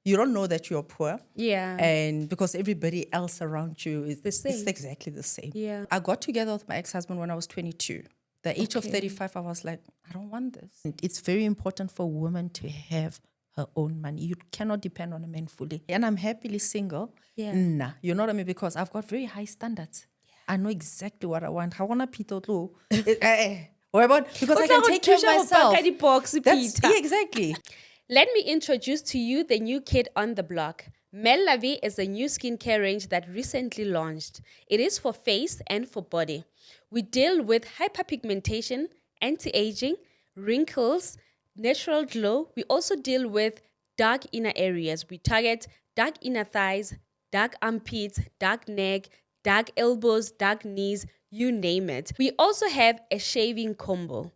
you don't know that you're poor. Yeah. And because everybody else around you is The same. It's exactly the same. Yeah. I got together with my ex-husband when I was 22. The age of Okay. 35, I was like, I don't want this. It's very important for a woman to have her own money. You cannot depend on a man fully. And I'm happily single. Yeah. Nah, you know what I mean? Because I've got very high standards. I know exactly what I want. I want a pito too. Because I can take care of myself. Yeah, exactly. Let me introduce to you the new kid on the block. Mel La Vie is a new skincare range that recently launched. It is for face and for body. We deal with hyperpigmentation, anti-aging, wrinkles, natural glow. We also deal with dark inner areas. We target dark inner thighs, dark armpits, dark neck, dark elbows, dark knees, you name it. We also have a shaving combo.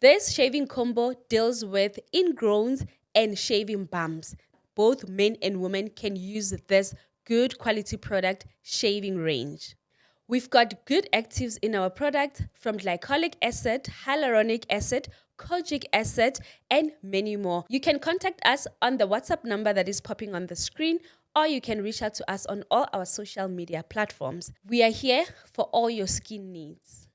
This shaving combo deals with ingrowns and shaving bumps. Both men and women can use this good quality product shaving range. We've got good actives in our product from glycolic acid, hyaluronic acid, kojic acid, and many more. You can contact us on the WhatsApp number that is popping on the screen, or you can reach out to us on all our social media platforms. We are here for all your skin needs.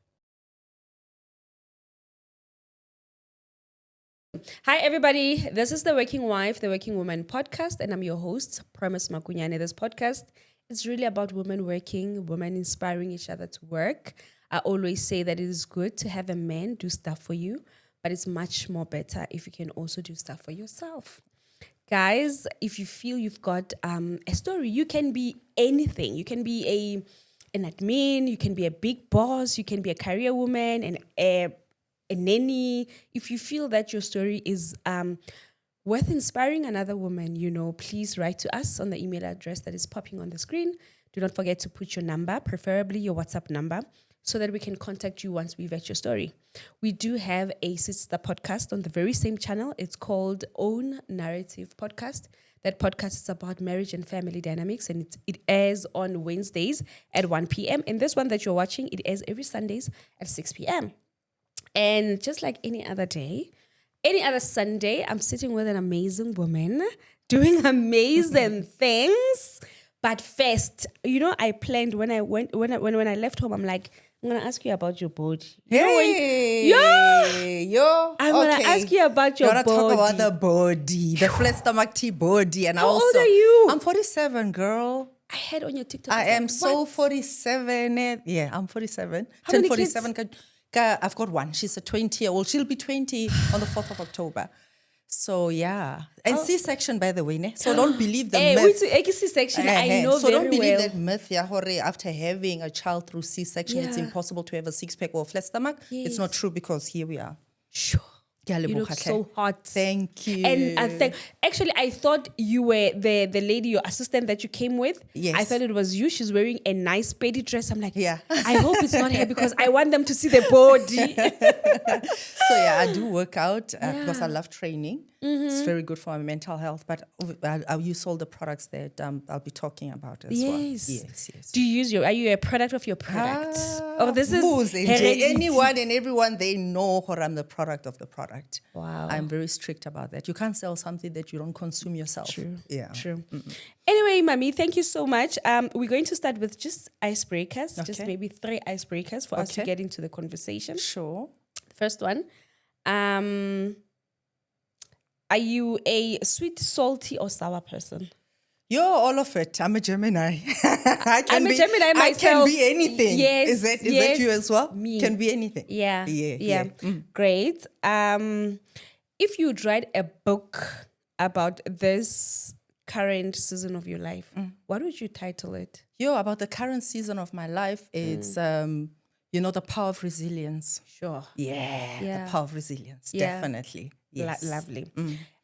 Hi, everybody. This is the Working Wife, the Working Woman podcast, and I'm your host, Promise Makunyane. This podcast is really about women working, women inspiring each other to work. I always say that it is good to have a man do stuff for you, but it's much more better if you can also do stuff for yourself. Guys, if you feel you've got a story, you can be anything. You can be an admin, you can be a big boss, you can be a career woman, and a nanny. If you feel that your story is worth inspiring another woman, please write to us on the email address that is popping on the screen. Do not forget to put your number, preferably your WhatsApp number, so that we can contact you once we've read your story. We do have a sister podcast on the very same channel. It's called Own Narrative Podcast. That podcast is about marriage and family dynamics, and it airs on Wednesdays at 1 p.m. And this one that you're watching, it airs every Sundays at 6 p.m. And just like any other day, any other Sunday, I'm sitting with an amazing woman doing amazing things. But first, I planned when I left home, I'm like, I'm gonna ask you about your body. I'm gonna ask you about your body. Talk about the body, the flat stomach tea body, and How old are you? I'm 47, girl. I heard on your TikTok. I am so 47. Yeah, I'm 47. How many 47. I've got one. She's a 20-year-old. She'll be 20 on the 4th of October. So, yeah. And C-section, by the way. Ne? So don't believe the myth. C-section, I know so very don't believe well. that myth, after having a child through C-section, it's impossible to have a six-pack or a flat stomach. Yes. It's not true because here we are. Sure. You look so hot. Thank you. And I thought you were the lady, your assistant that you came with. Yes. I thought it was you. She's wearing a nice baby dress. I'm like, yeah. I hope it's not her because I want them to see the body. So yeah, I do work out because I love training. Mm-hmm. It's very good for my mental health. But I'll use all the products that I'll be talking about as well. Yes. Do you use are you a product of your product? This is anyone and everyone, they know I'm the product of the product. Wow. I'm very strict about that. You can't sell something that you don't consume yourself. True. Yeah. True. Mm-mm. Anyway, Mami, thank you so much. We're going to start with just icebreakers, just maybe 3 icebreakers for us to get into the conversation. Sure. First one. Are you a sweet, salty, or sour person? You're all of it. I'm a Gemini. I'm a Gemini myself. I can be anything. Yes. Is that you as well? Me. Can be anything. Yeah. Mm. Great. If you'd write a book about this current season of your life, what would you title it? About the current season of my life, it's the power of resilience. Sure. Yeah. The power of resilience. Yeah. Definitely. Yes. Lovely.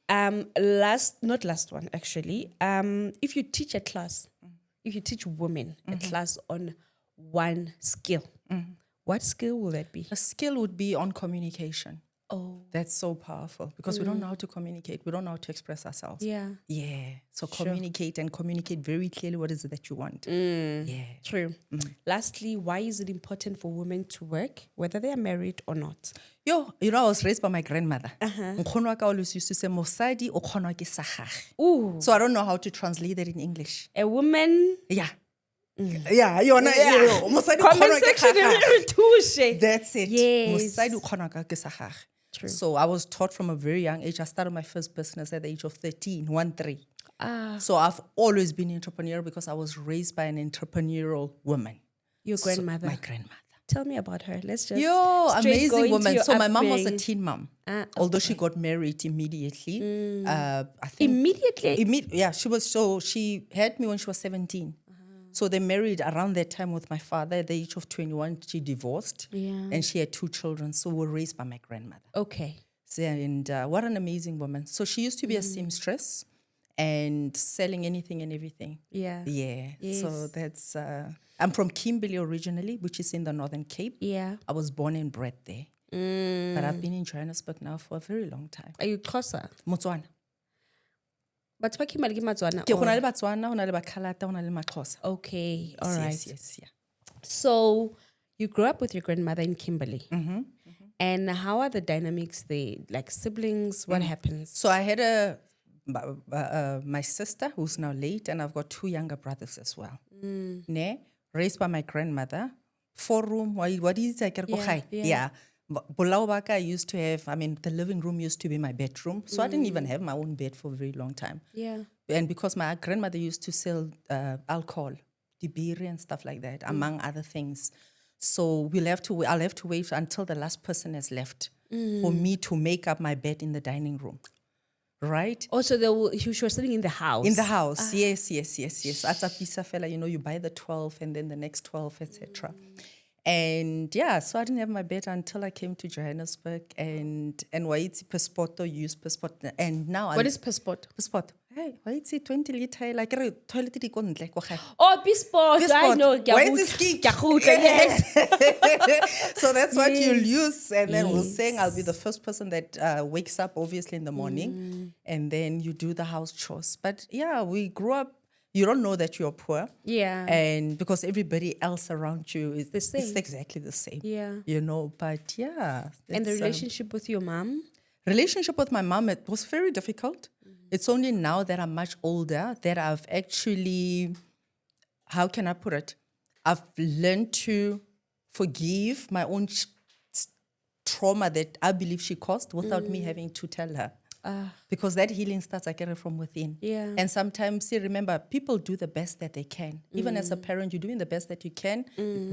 Not last one, actually. If you teach a class, if you teach women a class on one skill, what skill will that be? A skill would be on communication. Oh. That's so powerful because we don't know how to communicate. We don't know how to express ourselves. Yeah. Yeah. So communicate very clearly what is it that you want. Yeah. True. Lastly, why is it important for women to work, whether they are married or not? I was raised by my grandmother. Nkgono wa ka always used to say, "Mosadi o kgonwa ke sa gage." Ooh. So I don't know how to translate that in English. A woman. Yeah. Yeah. Mosadi o Comment kgonwa ke section. ga gage. Touche. That's it. Yes. Mosadi o kgonwa ke sa gage. True. So I was taught from a very young age. I started my first business at the age of 13, 1-3. So I've always been entrepreneurial because I was raised by an entrepreneurial woman. Your grandmother. My grandmother. Tell me about her. Let's just amazing woman. So my mom was a upbringing. teen mom. Although she got married immediately. I think Immediately? She had me when she was 17. So they married around that time with my father. At the age of 21, she divorced. Yeah. And she had 2 children. So we were raised by my grandmother. Okay. So, and what an amazing woman. So she used to be a seamstress and selling anything and everything. Yeah. Yeah. Yes. So that's, I'm from Kimberley originally, which is in the Northern Cape. Yeah. I was born and bred there. But I've been in Johannesburg now for a very long time. Are you Xhosa? Motswana. But what Kimberley Matswana? Ke go na le Batswana, go na le Bakhalata, go na le Maxhosa. Okay. All right. Yes, yeah. So you grew up with your grandmother in Kimberley. And how are the dynamics there? Like siblings, what happens? So I had my sister who's now late, and I've got 2 younger brothers as well. Raised by my grandmother. 4-room, what is it? Yeah. Bolao Baka used to have, the living room used to be my bedroom. So I didn't even have my own bed for a very long time. Yeah. And because my grandmother used to sell alcohol, dibiri and stuff like that, among other things. So I'll have to wait until the last person has left for me to make up my bed in the dining room. Right? Also, she was sitting in the house. In the house, yes. That's a piece of fella, you buy the 12 and then the next 12, etc. And yeah, so I didn't have my bed until I came to Johannesburg and waitsi passport or use passport. And now What is passport? Passport. Hey, waitsi 20 liter like toilet di ko ntle ko gae. Oh, passport. I know. Yes. So that's what you'll use. And then we're saying I'll be the first person that wakes up obviously in the morning and then you do the house chores. But yeah, we grew up. You don't know that you're poor. Yeah. And because everybody else around you is the same. It's exactly the same. Yeah. But yeah. And the relationship with your mom? Relationship with my mom, it was very difficult. It's only now that I'm much older that I've actually, how can I put it? I've learned to forgive my own trauma that I believe she caused without me having to tell her. Because that healing starts, I get it from within. Yeah. And sometimes, see, remember, people do the best that they can. Even as a parent, you're doing the best that you can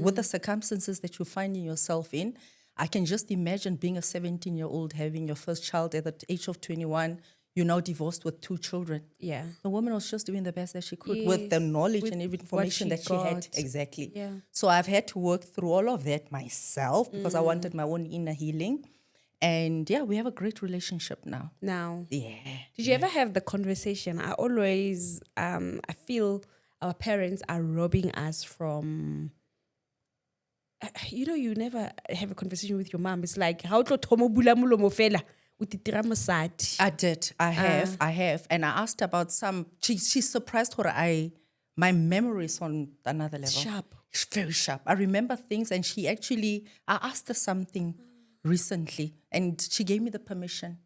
with the circumstances that you're finding yourself in. I can just imagine being a 17-year-old, having your first child at the age of 21. You're now divorced with 2 children. Yeah. The woman was just doing the best that she could with the knowledge and every information that she had. Exactly. Yeah. So I've had to work through all of that myself because I wanted my own inner healing. And yeah, we have a great relationship now. Yeah. Did you ever have the conversation? I always, I feel our parents are robbing us from, you never have a conversation with your mom. It's like, how to tomo bula mulomo fela. I did. I have. And I asked about some, she's surprised my memory is on another level. Sharp. It's very sharp. I remember things and I asked her something recently and she gave me the permission.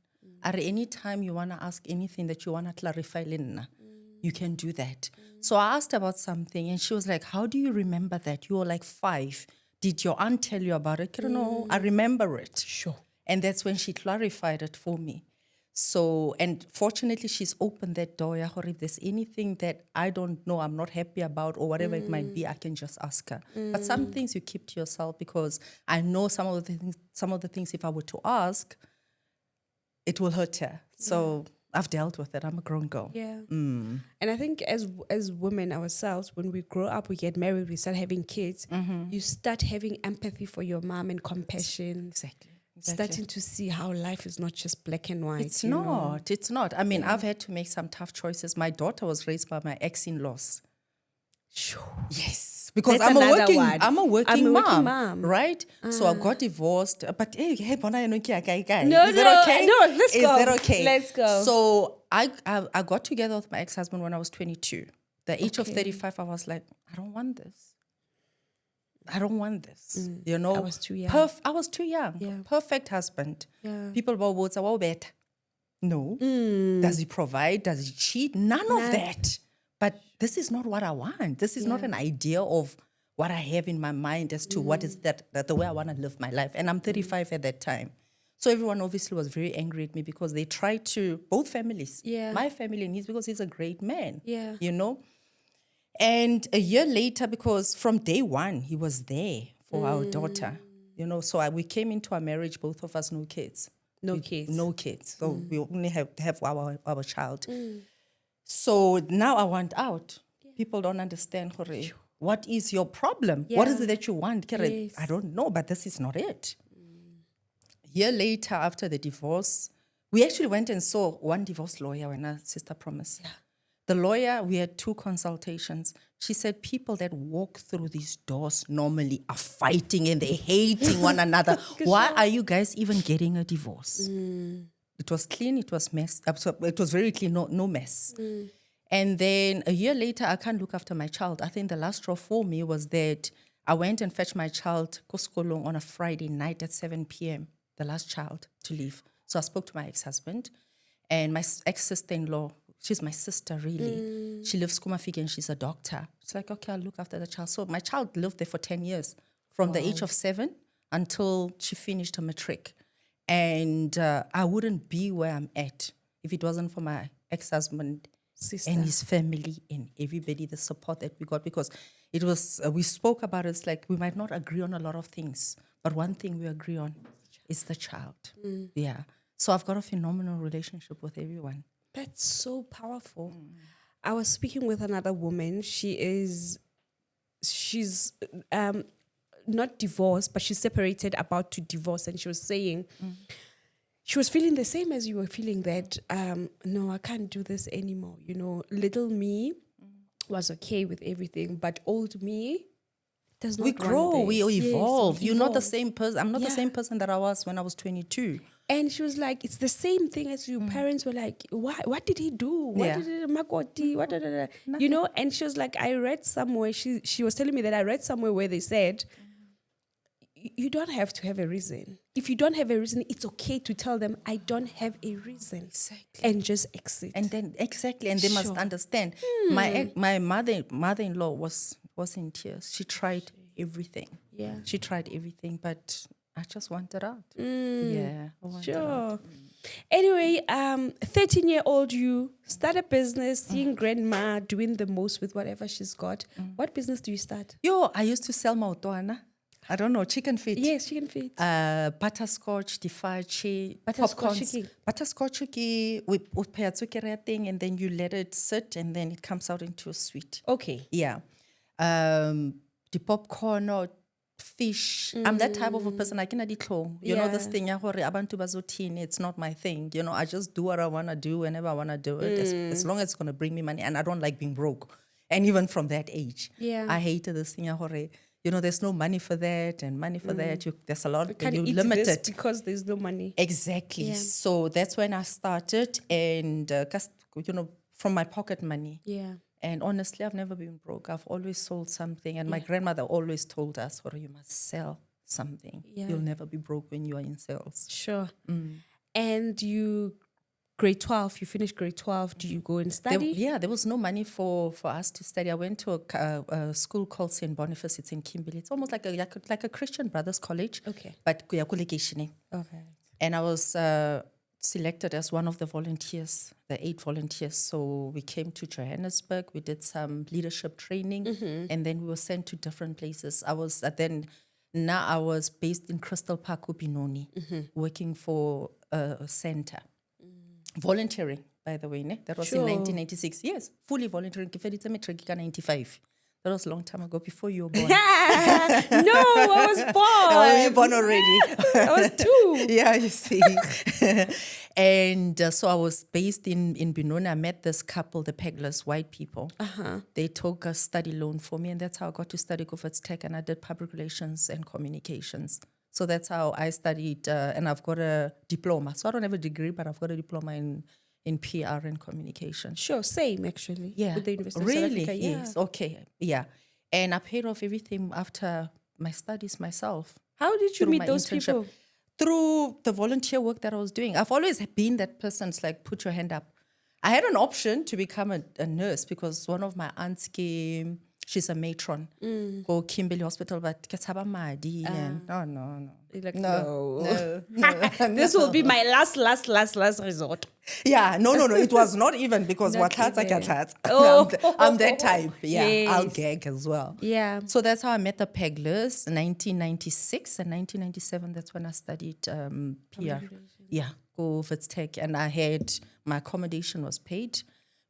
At any time you want to ask anything that you want to clarify, Lina, you can do that. So I asked about something and she was like, how do you remember that? You were like 5. Did your aunt tell you about it? I don't know. I remember it. Sure. And that's when she clarified it for me. So, and fortunately, she's opened that door. If there's anything that I don't know, I'm not happy about, or whatever it might be, I can just ask her. But some things you keep to yourself because I know some of the things, if I were to ask, it will hurt her. So I've dealt with it. I'm a grown girl. Yeah. And I think as women ourselves, when we grow up, we get married, we start having kids, you start having empathy for your mom and compassion. Exactly. Starting to see how life is not just black and white. It's not. I mean, I've had to make some tough choices. My daughter was raised by my ex-in-laws. Yes, because That's another one. I'm a working working mom, mom. right? So I got divorced. But hey, bona eno ke ya kae kae. No, Is that okay? no, let's Is go. that okay? Let's go. So I got together with my ex-husband when I was 22. The age of 35, I was like, I don't want this. I don't want this. You know, I was too young. I was too young. Yeah. Perfect husband. Yeah. People will say, well, better. No. Does he provide? Does he cheat? None of that. But this is not what I want. This is not an idea of what I have in my mind as to what is that the way I want to live my life. And I'm 35 at that time. So everyone obviously was very angry at me because they tried to, both families, my family and his, because he's a great man, you know. And a year later, because from day one, he was there for our daughter, you know. So we came into our marriage, both of us, no kids. No kids. No kids. So we only have our child. So now I want out. People don't understand, Hore, what is your problem? What is it that you want? Kere, I don't know, but this is not it. A year later, after the divorce, we actually went and saw one divorce lawyer when our sister promised. The lawyer, we had 2 consultations. She said people that walk through these doors normally are fighting and they're hating one another. Why are you guys even getting a divorce? It was clean, it was mess. It was very clean, no mess. And then a year later, I can't look after my child. I think the last straw for me was that I went and fetched my child Koskolong on a Friday night at 7 p.m., the last child to leave. So I spoke to my ex-husband and my ex-sister-in-law. She's my sister, really. She lives Kumafika and she's a doctor. It's like, okay, I'll look after the child. So my child lived there for 10 years, from the age of 7 until she finished her matric. And I wouldn't be where I'm at if it wasn't for my ex-husband and his family and everybody, the support that we got. Because it was, we spoke about it, it's like we might not agree on a lot of things, but one thing we agree on is the child. Yeah. So I've got a phenomenal relationship with everyone. That's so powerful. I was speaking with another woman. She's not divorced, but she's separated, about to divorce. And she was saying, she was feeling the same as you were feeling, that, no, I can't do this anymore. You know, little me was okay with everything, but old me does not We grow, we evolve. Yes, You're not the same person. I'm not the same person that I was when I was 22. And she was like, it's the same thing as your parents were like, what did he do? What did he, Makoti? What did you know? And she was like, I read somewhere, she was telling me that I read somewhere where they said, you don't have to have a reason. If you don't have a reason, it's okay to tell them, I don't have a reason. Exactly. And just exit. And then, exactly, and they must understand. My mother-in-law was in tears. She tried everything. Yeah. She tried everything, but I just wanted out. Yeah. I wanted out. Anyway, 13-year-old you start a business, seeing grandma doing the most with whatever she's got. What business do you start? I used to sell maotwana. I don't know, chicken feet. Yes, chicken feet. Butterscotch, difachi, popcorns. Butterscotch, we pay a thing, and then you let it sit, and then it comes out into a sweet. Okay. Yeah. The popcorn or fish. I'm that type of a person. I cannot eat long. You know this thing, it's not my thing. You know, I just do what I want to do whenever I want to do it, as long as it's going to bring me money. And I don't like being broke. And even from that age, I hated this thing. You know, there's no money for that and money for that. There's a lot. You limit it because there's no money. Exactly. Yeah. So that's when I started, and you know, from my pocket money. Yeah. And honestly, I've never been broke. I've always sold something. And my grandmother always told us, you must sell something. Yeah. You'll never be broke when you are in sales. Sure. And grade 12, you finished grade 12. Do you go and study? There was no money for us to study. I went to a school called St. Boniface. It's in Kimberley. It's almost like a Christian Brothers college. Okay. But okay. And I was selected as one of the volunteers, the 8 volunteers. So we came to Johannesburg. We did some leadership training, and then we were sent to different places. I was based in Crystal Park, Upinoni, working for a center. Volunteering, by the way, ne? That was in 1996. Yes, fully volunteering. It's a matric 95. That was a long time ago, before you were born. No, I was born. Oh, you were born already. I was 2. Yeah, you see. And so I was based in Benoni. I met this couple, the Peglers, white people. They took a study loan for me, and that's how I got to study Government Tech, and I did public relations and communications. So that's how I studied, and I've got a diploma. So I don't have a degree, but I've got a diploma in PR and communication. Sure, same actually. Yeah. With the University of Really? South Africa. Yeah. Yes. Okay. Yeah. And I paid off everything after my studies myself. How did you through meet my those internship. people? Through the volunteer work that I was doing. I've always been that person. It's like, put your hand up. I had an option to become a nurse because one of my aunts came. She's a matron. Go Kimberley Hospital, but ketaba madi. No. You're like, No. This will be my last resort. Yeah, no. It was not even because Not I'm that type. Yeah, Yes. I'll gag as well. Yeah. So that's how I met the Peglers in 1996 and 1997. That's when I studied PR. Yeah, go Wits Tech. And I had, my accommodation was paid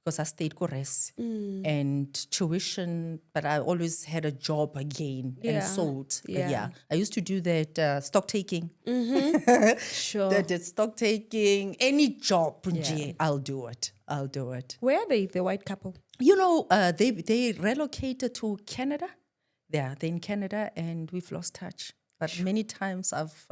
because I stayed Gores and tuition, but I always had a job again and sold. Yeah. I used to do that stock taking. Sure. That stock taking, any job, nje, I'll do it. Where are they, the white couple? You know, they relocated to Canada. Yeah, they're in Canada, and we've lost touch. But many times I've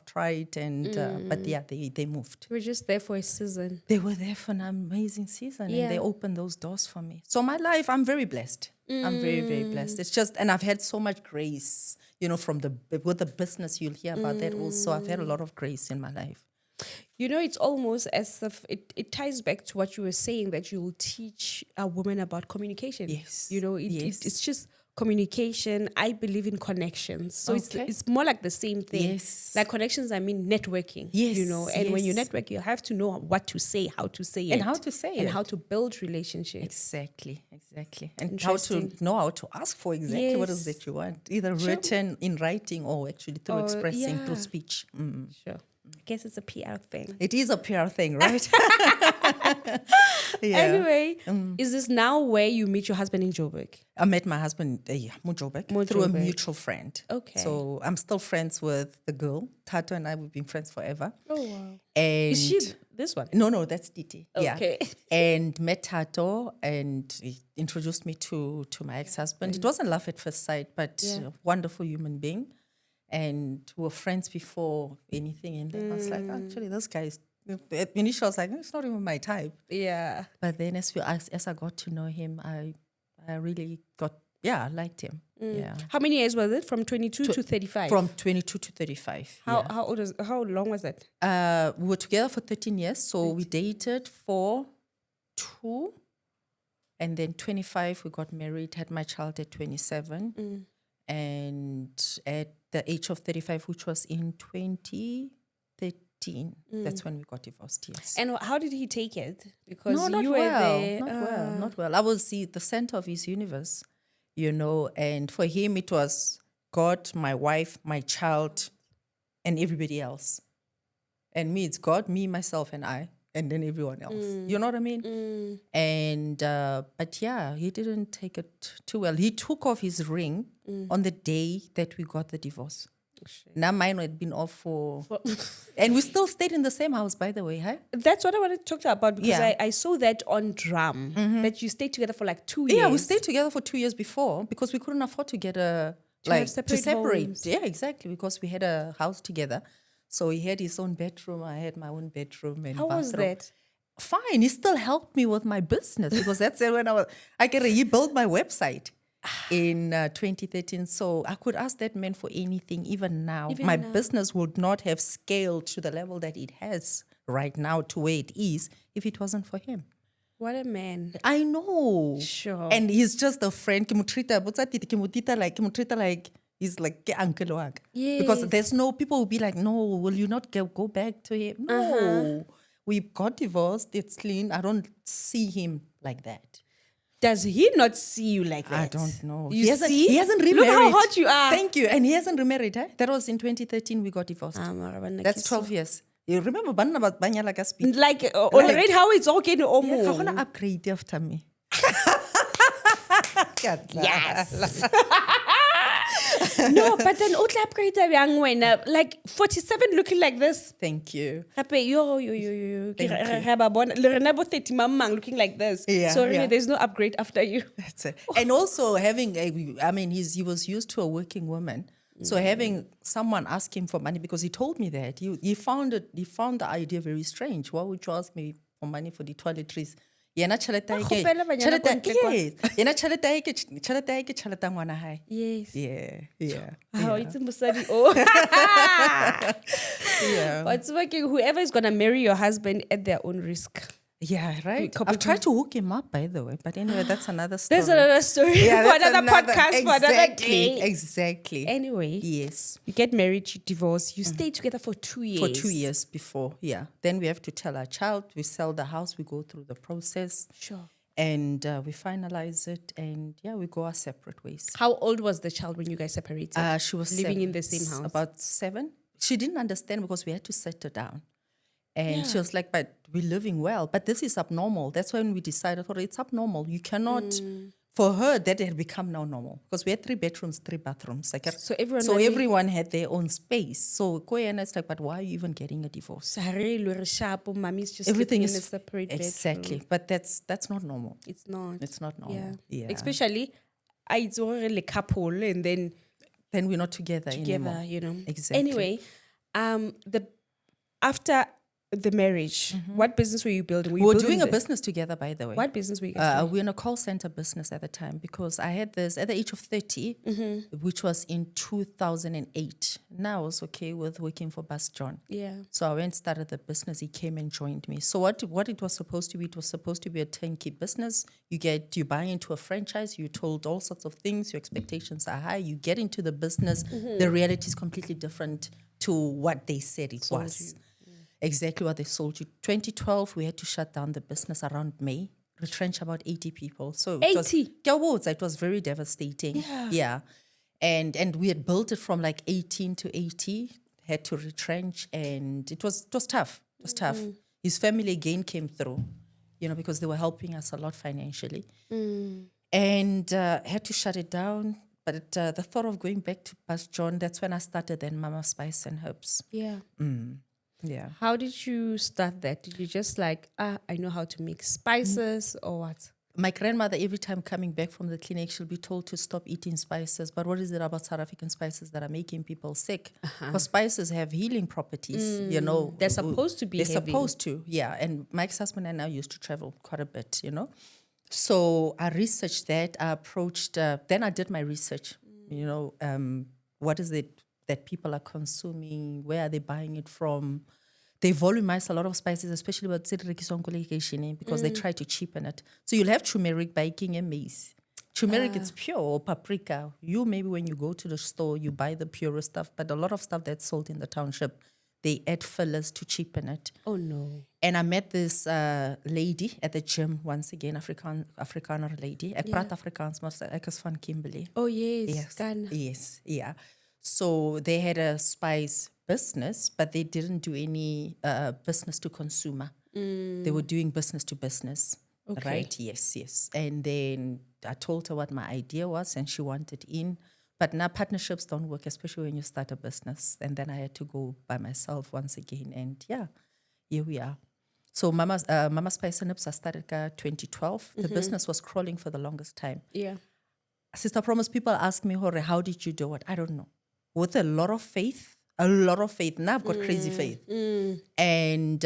tried, and but yeah, they moved. We were just there for a season. They were there for an amazing season, and they opened those doors for me. So my life, I'm very blessed. I'm very, very blessed. It's just, and I've had so much grace, with the business, you'll hear about that also. I've had a lot of grace in my life. It's almost as if it ties back to what you were saying, that you will teach a woman about communication. Yes. It's just communication. I believe in connections. So it's more like the same thing. Yes. Like connections, I mean networking. Yes. And when you network, you have to know what to say, how to say it. And how to say it. And how to build relationships. Exactly. And how to know how to ask for exactly what is that you want. Either written, in writing, or actually through expressing, through speech. Sure. I guess it's a PR thing. It is a PR thing, right? Yeah. Anyway, is this now where you meet your husband in Joburg? I met my husband, Joburg, through a mutual friend. Okay. So I'm still friends with the girl. Tato and I, we've been friends forever. Oh, wow. And Is she this one? No, that's Titi. Okay. Yeah. And met Tato, and he introduced me to my ex-husband. It wasn't love at first sight, but a wonderful human being. And we were friends before anything. And then I was like, actually, this guy is... Initially, I was like, it's not even my type. Yeah. But then as I got to know him, I really I liked him. Yeah. How many years was it? From 22 to 35? From 22 to 35. How long was that? We were together for 13 years. So we dated for 2. And then 25, we got married, had my child at 27. And at the age of 35, which was in 2013, that's when we got divorced, yes. And how did he take it? Because not you well, were there. Not well. I was the center of his universe, and for him it was God, my wife, my child, and everybody else. And me, it's God, me, myself, and I, and then everyone else. You know what I mean? And, but yeah, he didn't take it too well. He took off his ring on the day that we got the divorce. Now mine had been off for... and we still stayed in the same house, by the way, huh? That's what I wanted to talk about, because I saw that on Drum, that you stayed together for like 2 years. Yeah, we stayed together for 2 years before because we couldn't afford to get to separate. Homes. Yeah, exactly, because we had a house together. So he had his own bedroom, I had my own bedroom and How bathroom. was that? Fine, he still helped me with my business because that's when he built my website in 2013. So I could ask that man for anything, even now. My business would not have scaled to the level that it has right now, to where it is, if it wasn't for him. What a man. I know. Sure. And he's just a friend. He's like uncle wag. Yes. Because there's no, people will be like, no, will you not go back to him? No. We got divorced. It's clean. I don't see him like that. Does he not see you like that? I don't know. He hasn't remarried. Look how hot you are. Thank you. And he hasn't remarried. That was in 2013 we got divorced. That's 12 years. You remember like already how it's all getting I almost. want to upgrade after me. Yes. No, but then utla upgrade young wena like 47 looking like this. Thank you. Happy yo. Thank you. Re ba bona- le rena bo 30 mamang looking like this. Yeah, So really, yeah. there's no upgrade after you. That's it. And also having he was used to a working woman. So having someone ask him for money, because he told me that he found the idea very strange. Why would you ask me for money for the toiletries? Yena tjhelete ya hae ke- kgopela banyana tjhelete- kwa ntle kwa. yes. Yena tjhelete ya hae ke tjhelete ya ngwana hae. Yes. Yeah. How it's mosadi oh. Yeah. But it's working. Whoever is gonna marry your husband at their own risk. Yeah, right. Couple I've tried to hook him up, by the way. But anyway, that's another story. There's another story Yeah, for that's another podcast for another day. Exactly. Anyway, Yes. you get married, you divorce, you stay together for 2 years. For 2 years before, yeah. Then we have to tell our child, we sell the house, we go through the process. Sure. And we finalize it, and yeah, we go our separate ways. How old was the child when you guys separated? She was living in the same house. About 7. She didn't understand because we had to settle down. And she was like, but we're living well. But this is abnormal. That's when we decided, oh, it's abnormal. You cannot, for her, that had become now normal. Because we had 3 bedrooms, 3 bathrooms. Like, So everyone so really- everyone had their own space. So Koyana is like, but why are you even getting a divorce? Sahari, Lure Sharp, mommy's just Everything sleeping in is a separate exactly. bedroom. But that's not normal. It's not. It's not normal. Yeah. Especially, it's already a couple and then Then we're not together together, anymore. you know. Exactly. Anyway, after the marriage, what business were you building? We were building doing a the- business together, by the way. What business were you guys doing? We're in a call center business at the time, because I had this at the age of 30, which was in 2008. Now I was okay with working for Bus John. Yeah. So I went and started the business. He came and joined me. So what it was supposed to be, it was supposed to be a turnkey business. You buy into a franchise, you're told all sorts of things, your expectations are high, you get into the business, the reality is completely different to what they said it was. Exactly what they sold you. 2012, we had to shut down the business around May, retrench about 80 people. So 80? It was very devastating. Yeah. And we had built it from like 18 to 80, had to retrench, and it was tough. It was tough. His family again came through, because they were helping us a lot financially. And had to shut it down. But the thought of going back to Bus John, that's when I started then Mama Spice and Herbs. Yeah. Yeah. How did you start that? Did you just like, I know how to make spices or what? My grandmother, every time coming back from the clinic, she'll be told to stop eating spices. But what is it about South African spices that are making people sick? Because spices have healing properties, They're supposed to be They're heavy. supposed to, yeah. And my ex-husband and I used to travel quite a bit, So I researched that. I approached, then I did my research, what is it that people are consuming? Where are they buying it from? They volumize a lot of spices, especially with because they try to cheapen it. So you'll have turmeric, baking, and maize. Turmeric, it's pure, or paprika. Maybe when you go to the store, you buy the pure stuff, but a lot of stuff that's sold in the township, they add fillers to cheapen it. Oh, no. And I met this lady at the gym, once again, Afrikaner lady. Ek praat Afrikaans, maar ek is van Kimberley. Oh, yes. Yes. Ghana. Yes, yeah. So they had a spice business, but they didn't do any business to consumer. They were doing business to business. Okay. Right? Yes. And then I told her what my idea was, and she wanted in. But now partnerships don't work, especially when you start a business. And then I had to go by myself once again. And yeah, here we are. So Mama Spice and Herbs, I started 2012. The business was crawling for the longest time. Yeah. Sister Promise, people ask me, Hore, how did you do it? I don't know. With a lot of faith. Now I've got crazy faith. And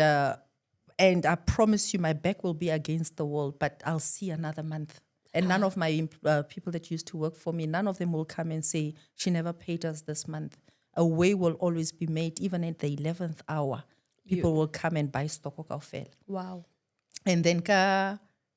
I promise you my back will be against the wall, but I'll see another month. And none of my people that used to work for me, none of them will come and say, she never paid us this month. A way will always be made, even at the 11th hour. People will come and buy stock of fail. Wow. And then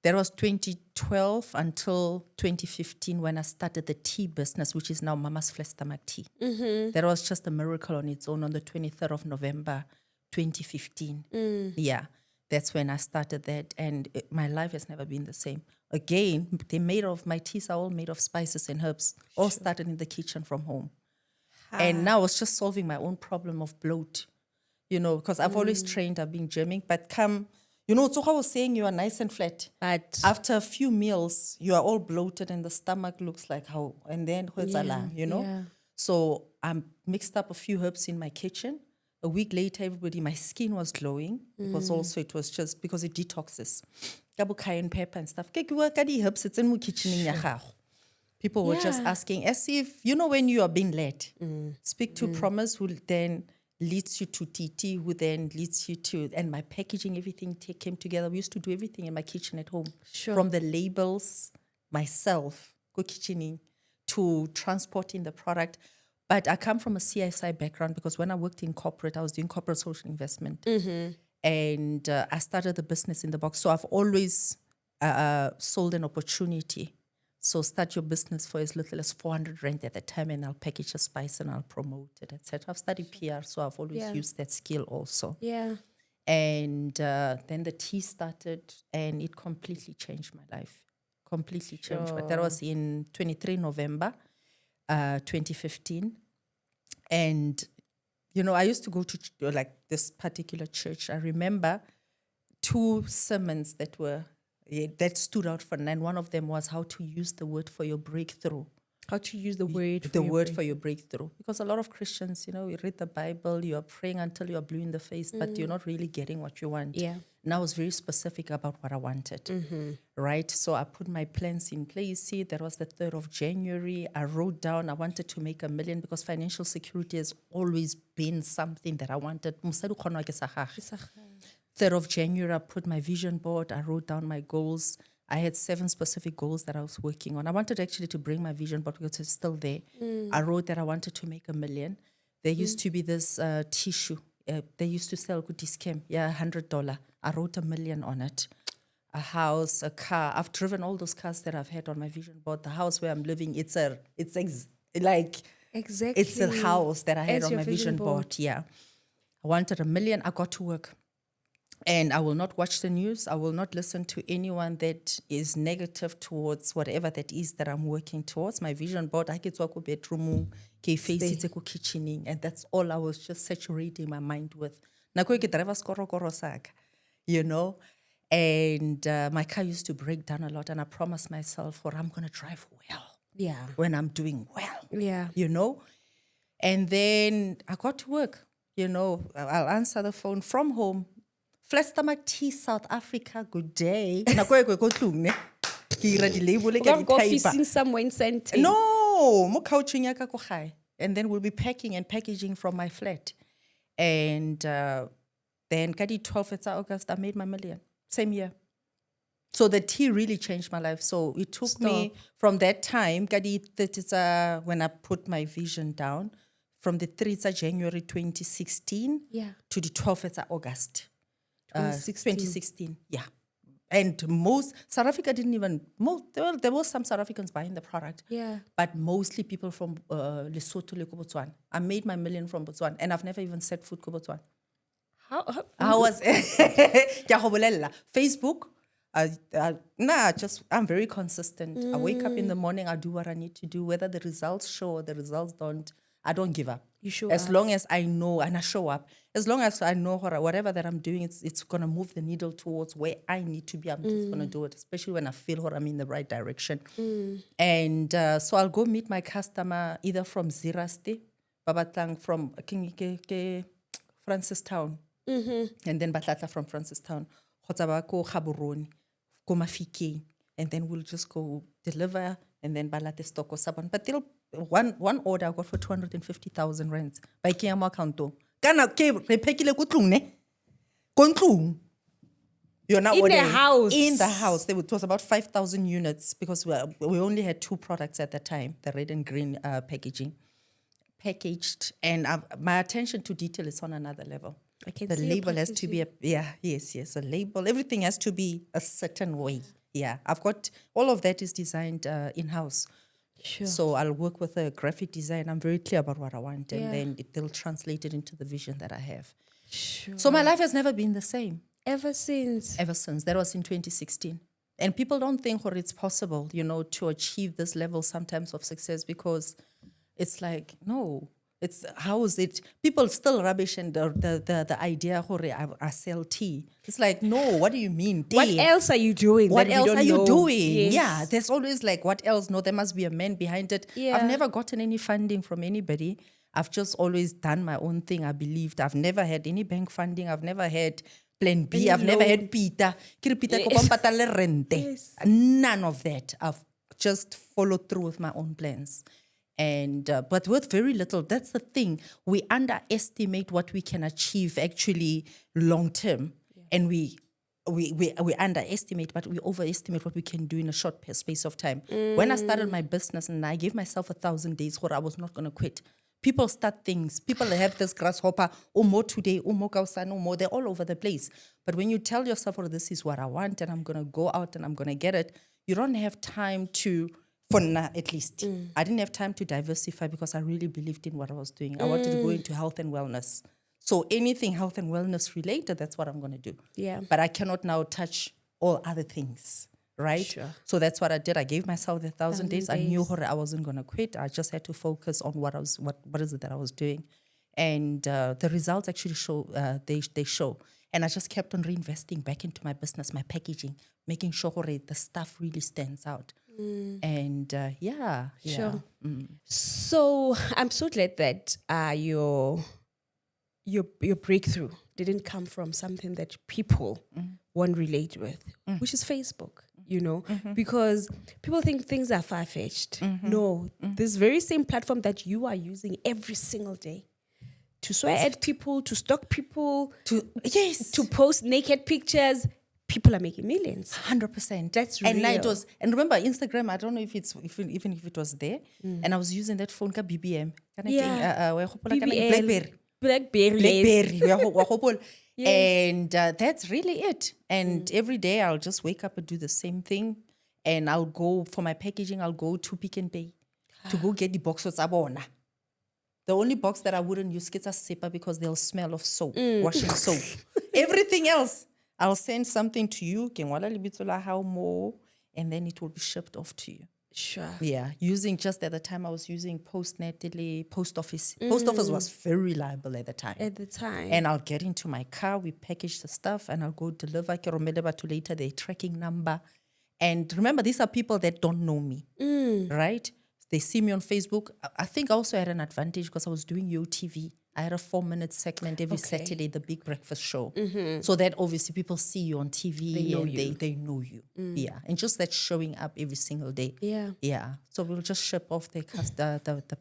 that was 2012 until 2015 when I started the tea business, which is now Mama's Flesh Stomach Tea. That was just a miracle on its own on the 23rd of November, 2015. Yeah, that's when I started that. And my life has never been the same. Again, my teas are all made of spices and herbs, all started in the kitchen from home. And now I was just solving my own problem of bloat, because I've always trained, I've been gymming, but You know, Tsoga was saying you are nice and flat. But After a few meals, you are all bloated and the stomach looks like how, and then you know? yeah. So I mixed up a few herbs in my kitchen. A week later, my skin was glowing because also it was just because it detoxes. Kabo cayenne pepper and stuff. Ke bua ka di-herbs tse mo kitcheneng ya gago. People were just Yeah. asking, as if, you know, when you are being led, speak to Promise, who then leads you to TT, who then leads you to, and my packaging, everything came together. We used to do everything in my kitchen at home. Sure. From the labels, myself, go kitchening, to transporting the product. But I come from a CSI background because when I worked in corporate, I was doing corporate social investment. And I started the business in the box. So I've always sold an opportunity. So start your business for as little as 400 rand at the time, and I'll package a spice and I'll promote it, etc. I've studied PR, so I've always used that skill also. Yeah. And then the tea started, and it completely changed my life. Completely changed. But that was in 23 November 2015. And, you know, I used to go to like this particular church. I remember 2 sermons that stood out for me. And one of them was how to use the word for your breakthrough. How to use the word For your breakthrough. Because a lot of Christians, you know, you read the Bible, you are praying until you are blue in the face, but you're not really getting what you want. Yeah. And I was very specific about what I wanted, right? So I put my plans in place. See, that was the 3rd of January. I wrote down I wanted to make $1 million because financial security has always been something that I wanted. 3rd of January, I put my vision board. I wrote down my goals. I had 7 specific goals that I was working on. I wanted actually to bring my vision board because it's still there. I wrote that I wanted to make $1 million. There used to be this tissue. They used to sell good scam. Yeah, $100. I wrote $1 million on it. A house, a car. I've driven all those cars that I've had on my vision board. The house where I'm living, it's a house that I had on my vision board. Yeah. I wanted $1 million. I got to work. And I will not watch the news. I will not listen to anyone that is negative towards whatever that is that I'm working towards. My vision board, I get to a bedroom, kitchening, and that's all I was just saturating my mind with. You know? And my car used to break down a lot, and I promised myself, I'm going to drive well. Yeah. When I'm doing well. Yeah. You know? And then I got to work. You know, I'll answer the phone from home. Flat stomach tea, South Africa, good day. I've got fishing somewhere in Sente. No, mo couching yaka ko gae. And then we'll be packing and packaging from my flat. And then kadi 12th August, I made my $1 million. Same year. So the tea really changed my life. So it took me from that time, kadi that is when I put my vision down, from the 3rd of January 2016 to the 12th of August. 2016, yeah. And most, South Africa didn't even, there was some South Africans buying the product. Yeah. But mostly people from Lesotho, Botswana. I made my $1 million from Botswana, and I've never even set foot to Botswana. How I was, Facebook, I'm very consistent. I wake up in the morning, I do what I need to do, whether the results show or the results don't, I don't give up. You show as up. long as I know, and I show up, as long as I know whatever that I'm doing, it's going to move the needle towards where I need to be. I'm just going to do it, especially when I feel I'm in the right direction. And so I'll go meet my customer either from Ziraste, Babatlang from Francistown, and then Batlatla from Francistown, Khotsabako, Gaborone, go Mafikeng, and then we'll just go deliver, and then Balate stock or Saban. But they'll one order I got for 250,000 rands by Kiamo Kanto. Kana ke repekile ko tlung ne. Ko ntlung. You're not in the house. In the house. It was about 5,000 units because we only had 2 products at the time, the red and green packaging. Packaged. And my attention to detail is on another level. The label has to be, the label. Everything has to be a certain way. Yeah, I've got, all of that is designed in-house. Sure. So I'll work with a graphic design. I'm very clear about what I want, and then they'll translate it into the vision that I have. Sure. So my life has never been the same. Ever since. That was in 2016. And people don't think it's possible, to achieve this level sometimes of success, because it's like, no, It's how is it? People still rubbish and the idea I sell tea. It's like, no, what do you mean? Tea? What else are you doing? What that we else don't are you know? doing? Yes. Yeah, there's always like, what else? No, there must be a man behind it. Yeah. I've never gotten any funding from anybody. I've just always done my own thing. I believed. I've never had any bank funding. I've never had Plan B. Any I've never loan. had Pita. Yes. None of that. I've just followed through with my own plans. And but with very little, that's the thing. We underestimate what we can achieve actually long term, and we underestimate, but we overestimate what we can do in a short space of time. When I started my business, and I gave myself 1,000 days where I was not going to quit. People start things. People have this grasshopper, more today, more kausana, more. They're all over the place. But when you tell yourself, oh, this is what I want, and I'm going to go out and I'm going to get it, you don't have time to. For now, at least. I didn't have time to diversify because I really believed in what I was doing. I wanted to go into health and wellness. So anything health and wellness related, that's what I'm going to do. Yeah. But I cannot now touch all other things, right? Sure. So that's what I did. I gave myself 1,000 days. I knew days. I wasn't going to quit. I just had to focus on what is it that I was doing. And the results actually show, they show. And I just kept on reinvesting back into my business, my packaging, making sure the stuff really stands out. And Sure. So I'm so glad that your breakthrough didn't come from something that people won't relate with, which is Facebook. You know, because people think things are far-fetched. No, this very same platform that you are using every single day to swear at people, to stalk people, to post naked pictures. People are making millions. 100%. That's and real. And remember, Instagram, I don't know if it's even if it was there. And I was using that phone, BBM. Yeah. Blackberry. Blackberry. Yes. And that's really it. And every day I'll just wake up and do the same thing. And I'll go for my packaging, I'll go to Pick and Pay to go get the boxes. The only box that I wouldn't use is a zipper because they'll smell of soap, washing soap. Everything else, I'll send something to you, and then it will be shipped off to you. Sure. Yeah, using just at the time I was using post office. Post office was very reliable at the time. And I'll get into my car, we package the stuff, and I'll go deliver. To later their tracking number. And remember, these are people that don't know me, right? They see me on Facebook. I think I also had an advantage because I was doing UTV. I had a 4-minute segment every Saturday, the Big Breakfast Show. So that obviously people see you on TV they know you. Yeah, and just that showing up every single day. Yeah. So we'll just ship off the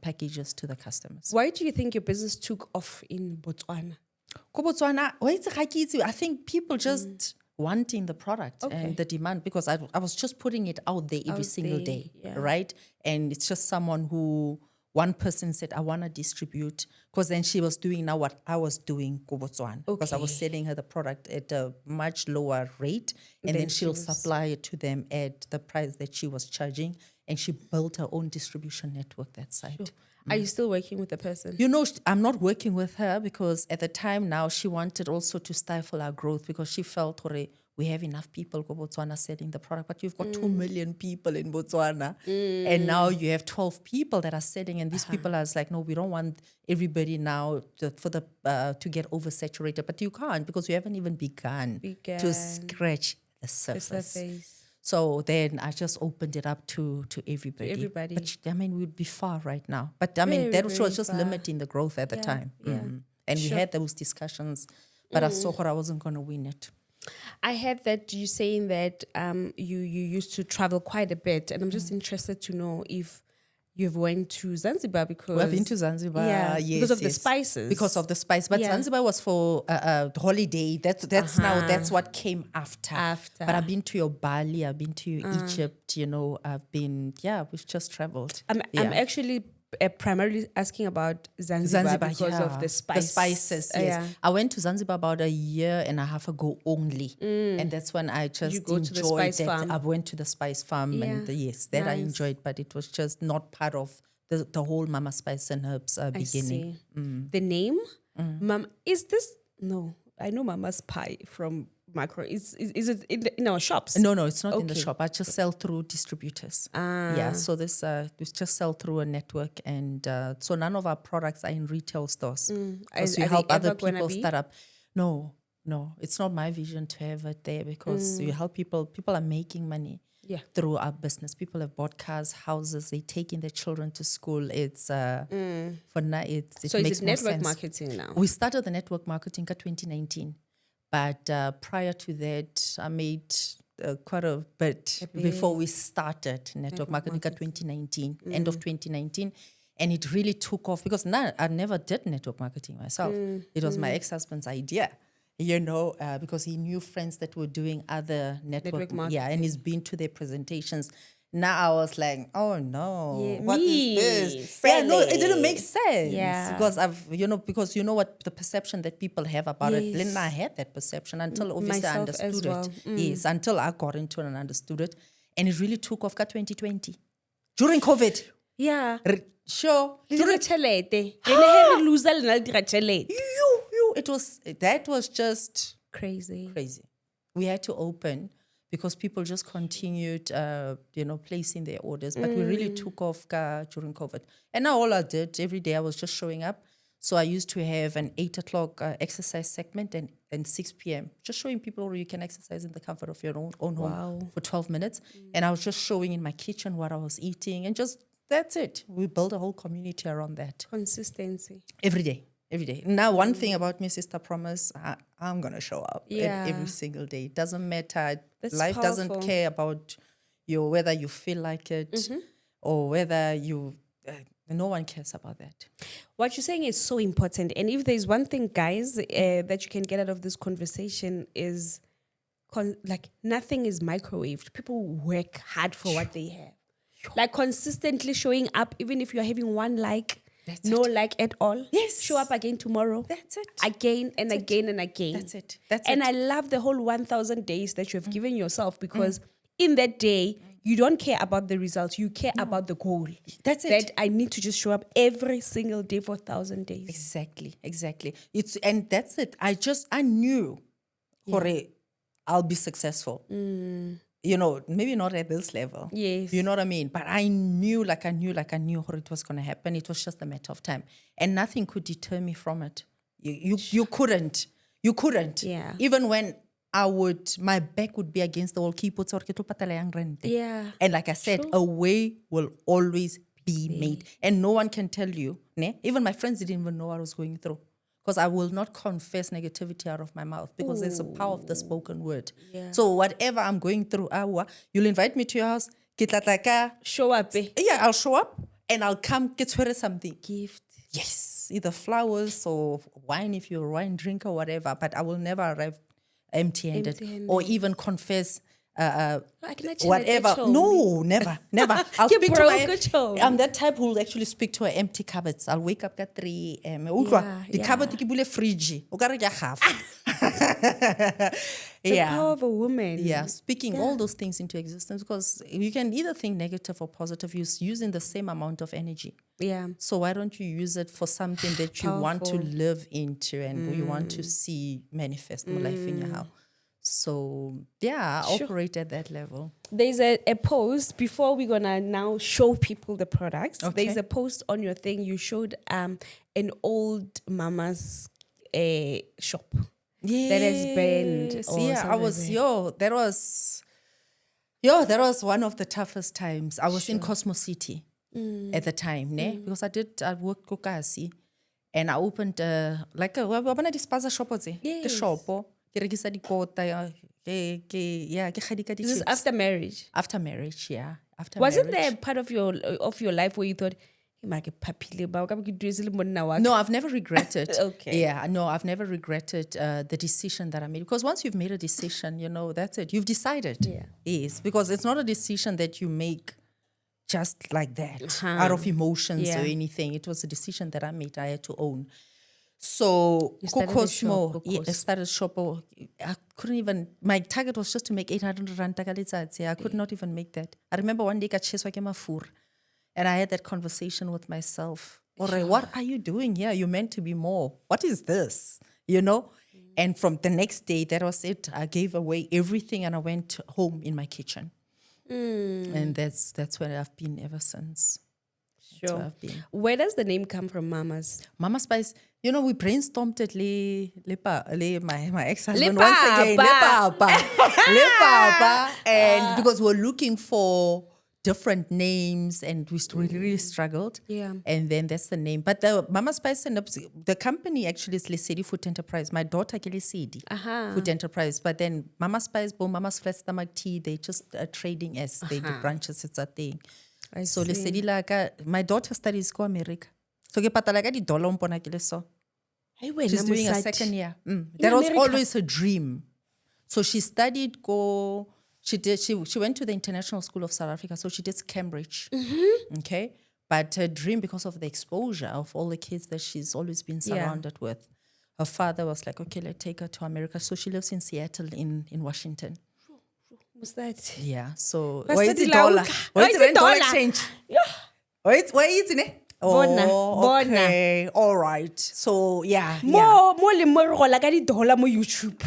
packages to the customers. Why do you think your business took off in Botswana? Botswana, I think people just wanting the product and the demand, because I was just putting it out there every single day, right? And it's just someone who, one person said, I want to distribute, because then she was doing now what I was doing in Botswana, because I was selling her the product at a much lower rate, and then she'll supply it to them at the price that she was charging, and she built her own distribution network that side. Sure. Are you still working with the person? You know, I'm not working with her because at the time now she wanted also to stifle our growth, because she felt we have enough people in Botswana selling the product, but you've got 2 million people in Botswana, and now you have 12 people that are selling, and these people are like, no, we don't want everybody now to get oversaturated, but you can't, because you haven't even begun to scratch the surface. So then I just opened it up to everybody. But I mean, we'd be far right now. But I mean, that was just limiting the growth at the time. And we had those discussions, but I saw I wasn't going to win it. I heard that you saying that you used to travel quite a bit, and I'm just interested to know if you've went to Zanzibar, because I've been to Zanzibar, yes, because of the spices. Because of the spice, but Zanzibar was for holiday. That's what came after. But I've been to your Bali, I've been to Egypt. You know, we've just traveled. I'm actually primarily asking about Zanzibar because of the spice. The spices, yes. I went to Zanzibar about 1.5 years ago only. And that's when I just enjoyed the spice farm. I went to the spice farm and I enjoyed, but it was just not part of the whole Mama Spice and Herbs beginning. I see. The name? Mama, is this? No, I know Mama's Pie from micro? Is it in our shops? No, it's not in the Okay. shop. I just sell through distributors. Yeah, so this we just sell through a network, and so none of our products are in retail stores because we Are help they other ever gonna people be? start up. No, it's not my vision to have it there because we help people. People are making money Yeah. through our business. People have bought cars, houses. They taking their children to school. It's for now. It So is makes it more network sense. marketing now? We started the network marketing in 2019, but prior to that, I made quite a bit before we started network marketing in 2019, end of 2019. And it really took off because now I never did network marketing myself. It was my ex-husband's idea, because he knew friends that were doing other network marketing. and he's been to their presentations. Now I was like, oh no, Yeah, what me, is this? Yeah, no, it didn't make sense. Yeah. Because because you know what the perception that people have about it. Then I had that perception until obviously I Myself as understood well. it. Yes, until I got into it and understood it. And it really took off 2020. During COVID. Yeah. Sure. Le dira tjhelete. Re ne he re loser le na le dira tjhelete. That was just Crazy. we had to open because people just continued, placing their orders. But we really took off during COVID. And now all I did, every day I was just showing up. So I used to have an 8 o'clock exercise segment and 6 p.m. Just showing people where you can exercise in the comfort of your own home for 12 minutes. And I was just showing in my kitchen what I was eating and just, that's it. We built a whole community around that. Consistency. Every day. Now, one thing about me, Sister Promise, I'm going to show up every single day. It doesn't matter. That's Life powerful. doesn't care about whether you feel like it or whether you... no one cares about that. What you're saying is so important. And if there's one thing, guys, that you can get out of this conversation is nothing is microwaved. People work hard for what they have. Like consistently showing up, even if you're having one like, no like at all. Yes. Show up again tomorrow. That's it. Again and again and again. That's it. And I love the whole 1,000 days that you have given yourself because in that day, you don't care about the results. You care about the goal. That's it. That I need to just show up every single day for 1,000 days. Exactly. And that's it. I knew I'll be successful. Maybe not at this level. Yes. You know what I mean? But I knew how it was going to happen. It was just a matter of time. And nothing could deter me from it. You couldn't. Yeah. Even when my back would be against the wall. Yeah. And like I said, a way will always be made. And no one can tell you. Even my friends didn't even know what I was going through. Because I will not confess negativity out of my mouth because there's a power of the spoken word. Yeah. So whatever I'm going through, you'll invite me to your house. Show up. Yeah, I'll show up and I'll come get something. Gift. Yes, either flowers or wine if you're a wine drinker or whatever. But I will never arrive empty-handed. Or even confess whatever. No, never. I'll speak to I'm that type who will actually speak to her empty cupboards. I'll wake up at 3 a.m. The cupboard ke bule fridge. O ka re ke half. The power of a woman. Yeah, speaking all those things into existence because you can either think negative or positive. You're using the same amount of energy. Yeah. So why don't you use it for something that you want to live into and you want to see manifest more life in your house? So, I operate at that level. There's a post, before we're going to now show people the products, Okay. there's a post on your thing. You showed an old mama's shop that has burned. That was one of the toughest times. I was in Cosmo City at the time, because I worked Kokasi and I opened dispenser shop. The shop. This is after marriage. After marriage, yeah. Wasn't there a part of your life where you thought, no, I've never regretted. Okay. Yeah, no, I've never regretted the decision that I made. Because once you've made a decision, that's it. You've decided. Yeah. Yes, because it's not a decision that you make just like that, out of emotions or anything. It was a decision that I made. I had to own. So, Cosmo, I started shop. I couldn't even, my target was just to make 800 rand. I could not even make that. I remember one day, and I had that conversation with myself. What are you doing here? You're meant to be more. What is this? And from the next day, that was it. I gave away everything and I went home in my kitchen. And that's where I've been ever since. That's where Sure. I've been. Where does the name come from, Mama's? Mama Spice, we brainstormed it my ex-husband Le once again. Papa. Le Papa. And because we're looking for different names and we really struggled. Yeah. And then that's the name. But the Mama Spice and the company actually is Lesedi Food Enterprise. My daughter Lesedi Food Enterprise. But then Mama Spice, Mama's Flat Stomach Tea, they just trading as they do branches. It's a thing. So Lesedi my daughter studies go America. So ke patala ka $1 mpona ke le so. She's doing a second year. That was America. always her dream. So she studied she went to the International School of South Africa. So she did Cambridge. Okay. But her dream, because of the exposure of all the kids that she's always been surrounded with, her father was like, okay, let's take her to America. So she lives in Seattle in Washington. What's that? Yeah. So What's where is the the dollar? dollar? Where is the Where is the dollar dollar? exchange? Yeah. Where is it? Bona. Okay. All right. So yeah. Mo le mo re gola ka $1 mo YouTube.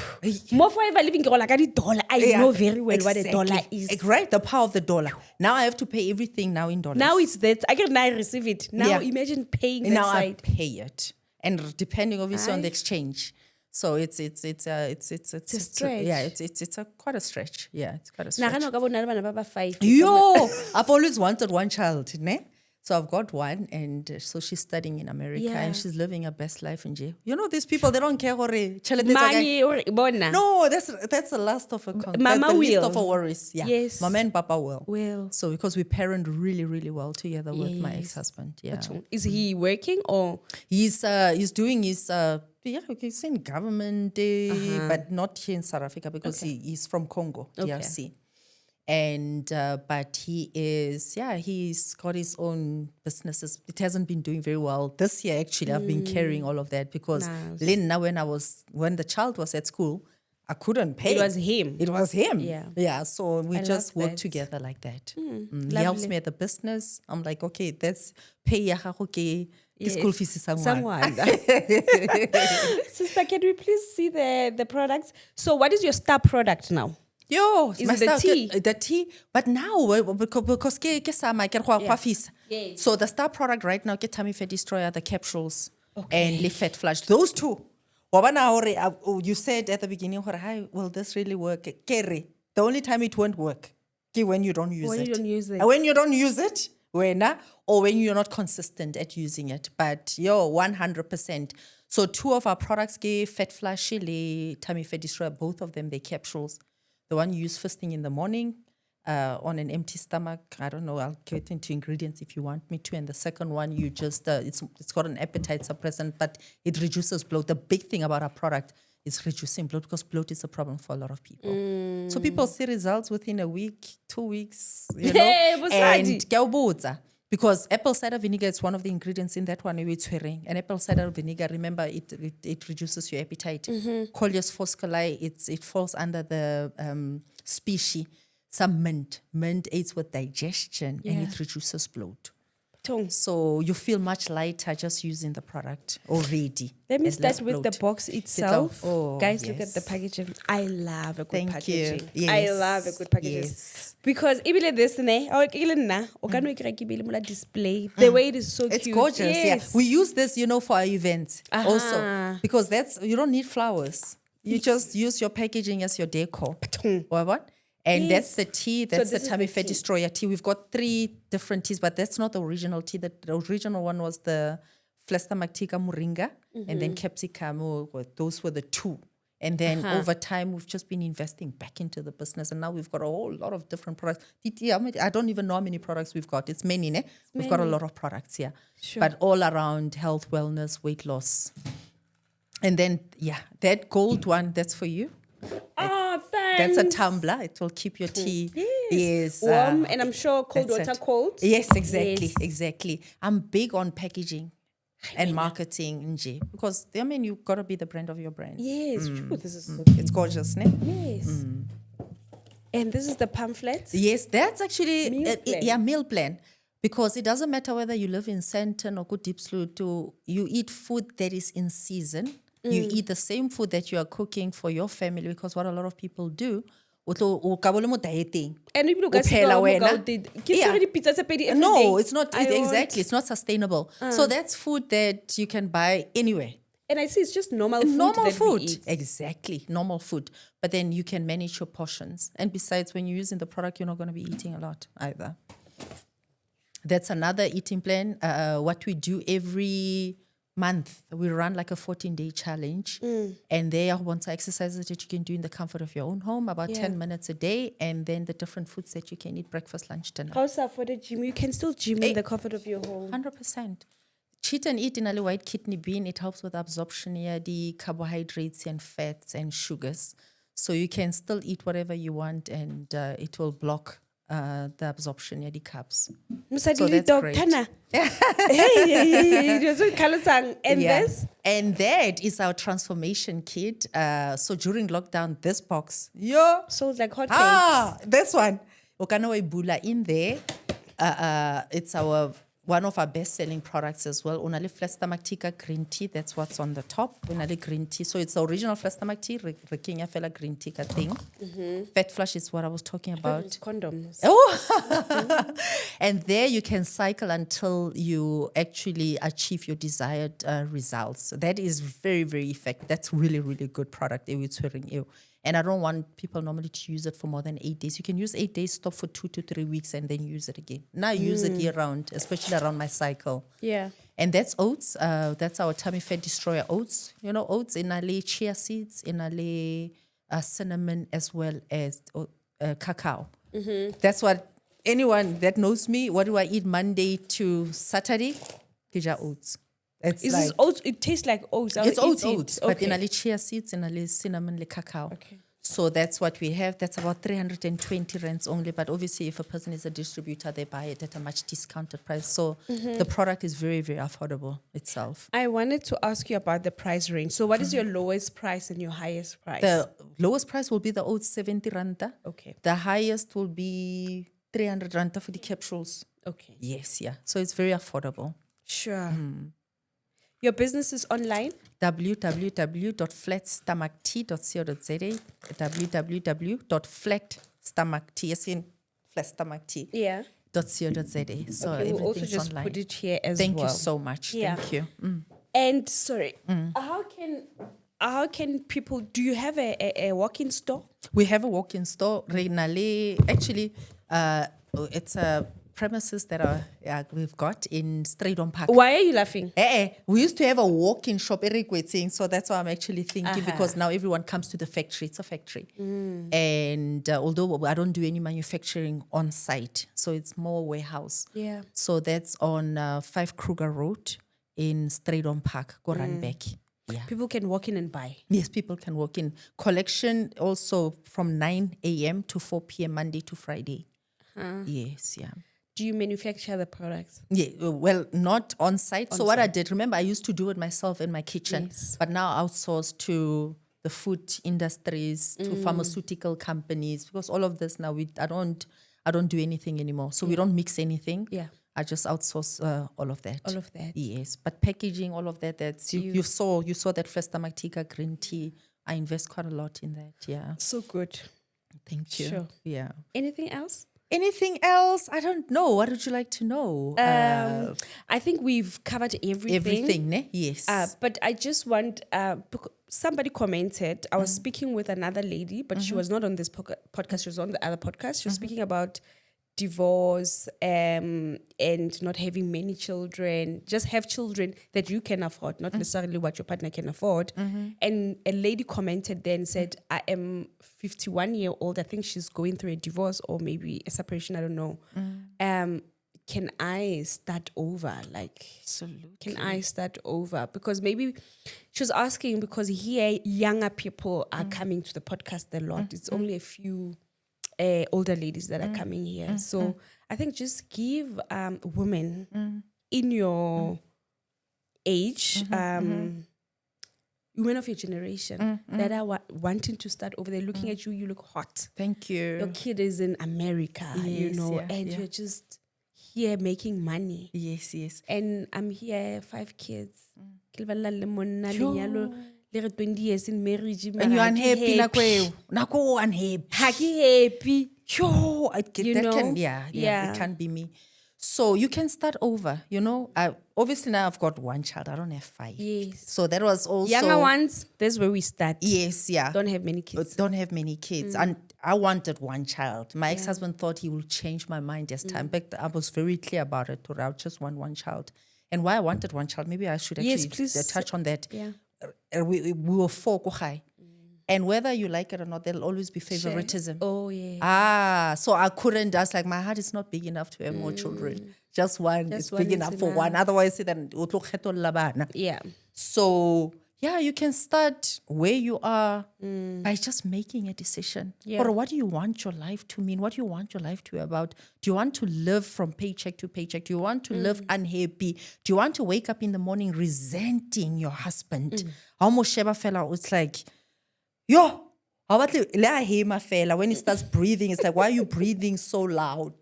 Mo forever living ke gola ka $1. I know very well what a dollar is. Right, the power of the dollar. Now I have to pay everything now in dollars. Now it's that. I can now receive it. Now imagine paying that now side. I pay it, and depending obviously on the exchange. So it's a stretch. Yeah, it's quite a stretch. Yeah, it's quite a stretch. Nagano ka bona le bana ba ba 5. Yo, I've always wanted one child, ne? So I've got one, and so she's studying in America, and she's living her best life in jail. You know, these people, they don't care what Money or bona. No, that's the last of her Mama the will. least of her worries. Yeah. Yes. Mama and Papa will. Well. So because we parent really, really well together with my ex-husband. Yeah. Is he working or? He's doing his he's in government, but not here in South Africa because he's from Congo, DRC. And but he's got his own businesses. It hasn't been doing very well this year. Actually, I've been carrying all of that because Lynn, when the child was at school, I couldn't pay. It was him. It was him. Yeah. So we just work that. together like that. He helps me at the business. I'm like, okay, that's pay ya gago ke school fees Someone. Sister, can we please see the products? So what is your star product now? Yo, is it the tea? The tea. But now, because ke summer, ke go fisa. Yes. So the star product right now, get Tummy Fat Destroyer, the capsules, and Live Fat Flush. Those two. You said at the beginning, will this really work? Kerry, the only time it won't work is when you don't use it. When you don't use it. And when you don't use it, or when you're not consistent at using it. But 100%. So 2 of our products, Fat Flush, Tummy Fat Destroyer, both of them, they capsules. The one you use first thing in the morning on an empty stomach. I don't know. I'll get into ingredients if you want me to. And the second one, you just it's got an appetite suppressant, but it reduces bloat. The big thing about our product is reducing bloat because bloat is a problem for a lot of people. So people see results within a week, 2 weeks, and because apple cider vinegar is one of the ingredients in that one. And apple cider vinegar, remember, it reduces your appetite. Coleus foscoli, it falls under the species. Some mint aids with digestion and it reduces bloat. So you feel much lighter just using the product already. Let me start with the box itself. Guys, look at the yes. packaging. I love a good Thank packaging. you. I Yes. love a good packaging. Yes. Because even this display, the way it is so It's cute. gorgeous. Yes. Yeah. We use this, for our events also because you don't need flowers. You just use your packaging as your decor. Or what? And that's the tea. That's the this is Tummy the Fat tea. Destroyer tea. We've got 3 different teas, but that's not the original tea. The original one was the Flestamactica Moringa and then Capsicum. Those were the 2. And then over time, we've just been investing back into the business. And now we've got a whole lot of different products. I don't even know how many products we've got. It's many, ne? We've got a lot of products here. Sure. But all around health, wellness, weight loss. And then, that gold one, that's for you. Oh, thanks. That's a tumbler. It will keep your tea. Yes. Warm, and I'm sure cold that's water it. cold. Yes, exactly. Yes. Exactly. I'm big on packaging and marketing, nje, because, you've got to be the brand of your brand. Yes, true. This is so It's gorgeous, ne? Yes. And this is the pamphlet. Yes, that's actually Meal plan. meal plan. Because it doesn't matter whether you live in Sandton or Good Deep Sloot, you eat food that is in season. You eat the same food that you are cooking for your family, because what a lot of people do, o ka bo le mo dieting. And people go Phela wena. Yeah. pizza every day. No, it's not. I Exactly. It's not sustainable. So that's food that you can buy anywhere. And I see it's just normal food. Normal that we food. eat. Exactly. Normal food. But then you can manage your portions. And besides, when you're using the product, you're not going to be eating a lot either. That's another eating plan. What we do every month, we run like a 14-day challenge. And there are once exercises that you can do in the comfort of your own home, about 10 minutes a day. And then the different foods that you can eat: breakfast, lunch, dinner. Also for the gym, you can still gym in the comfort of your home. 100%. Cheat and eat in a white kidney bean. It helps with absorption here, the carbohydrates and fats and sugars. So you can still eat whatever you want, and it will block the absorption here, the carbs. So that's great. And this? And that is our transformation kit. So during lockdown, this box, So it's like hotcakes. this one, Okanawa Bula in there. It's one of our best-selling products as well. Unali Flat Tika green tea, that's what's on the top. Unali green tea. So it's the original Flat tea, Rikinya Fela green tea thing. Fat Flush is what I was talking about. Condoms. Oh! And there you can cycle until you actually achieve your desired results. That is very, very effective. That's really, really good product. And I don't want people normally to use it for more than 8 days. You can use 8 days, stop for 2 to 3 weeks, and then use it again. Now use it year round, especially around my cycle. Yeah. And that's oats. That's our tummy fat destroyer oats. You know, oats in ale chia seeds, in ale cinnamon, as well as cacao. That's what anyone that knows me, what do I eat Monday to Saturday? Kija oats. Is this oats? It tastes like oats. It's oats. Okay. But in a chia seeds, in a cinnamon, le cacao. Okay. So that's what we have. That's about 320 rands only. But obviously, if a person is a distributor, they buy it at a much discounted price. So the product is very, very affordable itself. I wanted to ask you about the price range. So what is your lowest price and your highest price? The lowest price will be the oats, 70 randa. Okay. The highest will be 300 randa for the capsules. Okay. Yes, yeah. So it's very affordable. Sure. Your business is online? www.flatstomachtea.co.za www.flatstomachtea.co.za Yeah. So Okay, we'll also everything's just online. put it here as Thank well. you so much. Yeah. Thank you. And sorry, how can people, do you have a walk-in store? We have a walk-in store. Actually, it's a premises that we've got in Straydon Park. Why are you laughing? We used to have a walk-in shop, so that's why I'm actually thinking, because now everyone comes to the factory. It's a factory. And although I don't do any manufacturing on site, so it's more warehouse. Yeah. So that's on 5 Kruger Road in Straydon Park, go run back. Yeah. People can walk in and buy. Yes, people can walk in. Collection also from 9 a.m. to 4 p.m. Monday to Friday. Yes, yeah. Do you manufacture the products? Yeah, well, not on site. So what I did, remember, I used to do it myself in my kitchen, but now outsourced to the food industries, to pharmaceutical companies, because all of this now I don't do anything anymore. So we don't mix anything. Yeah. I just outsource all of that. All of that. Yes, but packaging, all of that. That's you saw that Flat Tika green tea. I invest quite a lot in that. Yeah. So good. Thank you. Sure. Yeah. Anything else? Anything else? I don't know. What would you like to know? I think we've covered everything. Everything, ne? Yes. But I just want, somebody commented, I was speaking with another lady, but she was not on this podcast, she was on the other podcast. She was speaking about divorce and not having many children, just have children that you can afford, not necessarily what your partner can afford. And a lady commented then said, I am 51 years old. I think she's going through a divorce or maybe a separation. I don't know. Can I start over? Like, Absolutely. can I start over? Because maybe she was asking, because here younger people are coming to the podcast a lot. It's only a few older ladies that are coming here. So I think just give women in your age, women of your generation that are wanting to start over. They're looking at you, you look hot. Thank you. Your kid is in America, Yes, and you're just here making money. Yes, yes. And I'm here, 5 kids. le re 20 years in marriage, And you're unhappy, nako unhappy. Ha ke happy. Yo, You that know? can, it can't be me. So you can start over, obviously now I've got one child, I don't have 5. Yes. So that was also. Younger ones, that's where we start. Yes, yeah. Don't have many kids. Don't have many kids. And I wanted one child. My ex-husband thought he would change my mind as time. But I was very clear about it. I just want one child. And why I wanted one child, maybe I should actually touch on that. Yeah. We were 4 kuchai. And whether you like it or not, there'll always be favoritism. Oh, yeah. So I couldn't. I was like, my heart is not big enough to have more children. Just one is big enough for one. Otherwise, then Yeah. So you can start where you are by just making a decision. Yeah. Or what do you want your life to mean? What do you want your life to be about? Do you want to live from paycheck to paycheck? Do you want to live unhappy? Do you want to wake up in the morning resenting your husband? Almost Sheba fella, it's like, yo, when he starts breathing, it's like, why are you breathing so loud?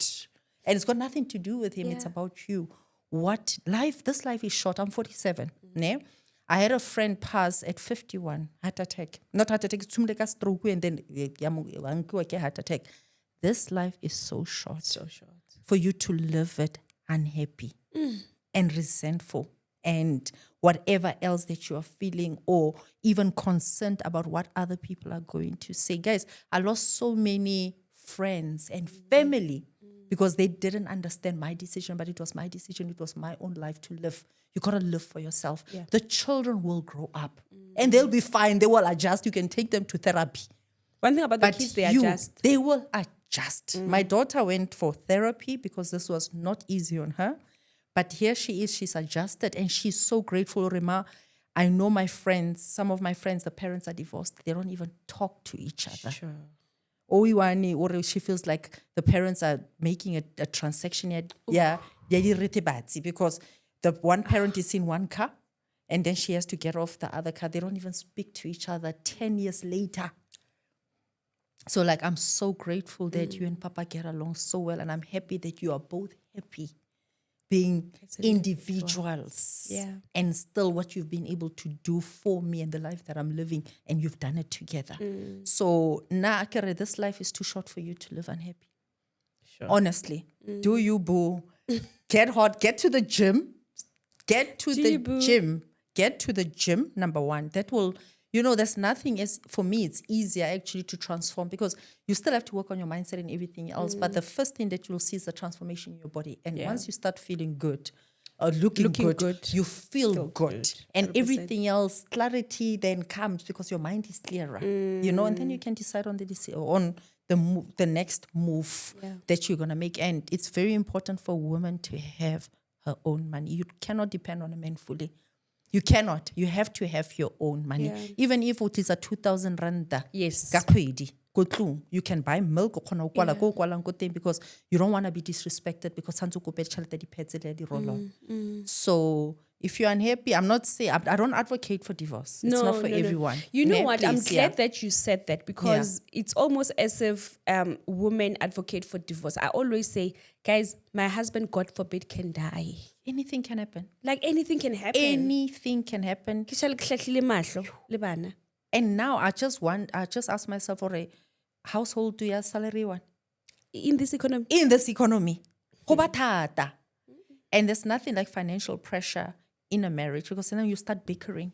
And it's got nothing to do with him. It's about you. This life is short. I'm 47. Ne? I had a friend pass at 51, heart attack. Not heart attack, it's stroke and then heart attack. This life is so short. So short. For you to live it unhappy and resentful and whatever else that you are feeling or even concerned about what other people are going to say. Guys, I lost so many friends and family because they didn't understand my decision, but it was my decision. It was my own life to live. You got to live for yourself. Yeah. The children will grow up and they'll be fine. They will adjust. You can take them to therapy. One thing about the kids, they adjust. They will adjust. My daughter went for therapy because this was not easy on her. But here she is, she's adjusted and she's so grateful. Rima, I know my friends, some of my friends, the parents are divorced. They don't even talk to each other. Sure. Or she feels like the parents are making a transaction. Because the one parent is in one car and then she has to get off the other car. They don't even speak to each other 10 years later. So I'm so grateful that you and Papa get along so well. And I'm happy that you are both happy being individuals and still what you've been able to do for me and the life that I'm living, and you've done it together. So now, this life is too short for you to live unhappy. Sure. Honestly, do you, boo? Get hot, get to the gym. Get to the gym, number one. That will, there's nothing for me, it's easier actually to transform because you still have to work on your mindset and everything else. But the first thing that you'll see is the transformation in your body. And once you start feeling good, or looking good, you feel good. And 100%. Everything else, clarity then comes because your mind is clearer, and then you can decide on the next move that you're going to make. And it's very important for a woman to have her own money. You cannot depend on a man fully. You cannot. You have to have your own money. Yeah. Even if it is a 2,000 rand. Yes. You can buy milk because you don't want to be disrespected because So if you're unhappy, I'm not saying, I don't advocate for divorce. It's not for everyone. You know what? I'm glad that you said that because it's almost as if women advocate for divorce. I always say, guys, my husband, God forbid, can die. Anything can happen. Anything can happen. Anything can happen. And now I just ask myself, household do you have salary one? In this economy. And there's nothing like financial pressure in a marriage because then you start bickering.